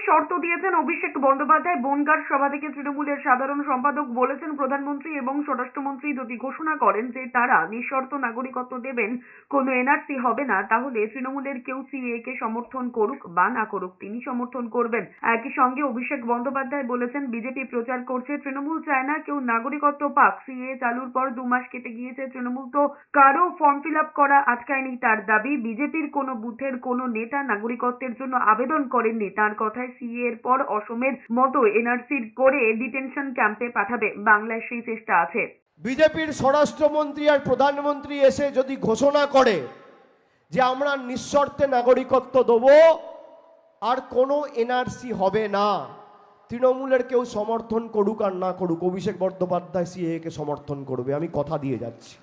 শর্ত দিয়েছেন অভিষেক বন্দ্যোপাধ্যায়। বনগাঁর সভা থেকে তৃণমূলের সাধারণ সম্পাদক বলেছেন, প্রধানমন্ত্রী এবং স্বরাষ্ট্রমন্ত্রী যদি ঘোষণা করেন যে তারা নিঃশর্ত নাগরিকত্ব দেবেন, কোনো এনআরসি হবে না, তাহলে তৃণমূলের কেউ সিএএ কে সমর্থন করুক বা না করুক, তিনি সমর্থন করবেন। একই সঙ্গে অভিষেক বন্দ্যোপাধ্যায় বলেছেন, বিজেপি প্রচার করছে তৃণমূল চায় না কেউ নাগরিকত্ব পাক। সিএএ চালুর পর 2 মাস কেটে গিয়েছে, তৃণমূল তো কারো ফর্ম ফিল আপ করা আটকায়নি। তার দাবি, বিজেপির কোনো বুথের কোনো নেতা নাগরিকত্বের জন্য আবেদন করেননি। তার কথায় সিএ এর পর অসমের মতো এনআরসি করে ডিটেনশন ক্যাম্পে পাঠাবে। বাংলায় সেই চেষ্টা আছে। বিজেপির স্বরাষ্ট্রমন্ত্রী আর প্রধানমন্ত্রী এসে যদি ঘোষণা করে যে আমরা নিঃশর্তে নাগরিকত্ব দেব আর কোনো এনআরসি হবে না, তৃণমূলের কেউ সমর্থন করুক আর না করুক, অভিষেক বন্দ্যোপাধ্যায় সিএএ কে সমর্থন করবে, আমি কথা দিয়ে যাচ্ছি।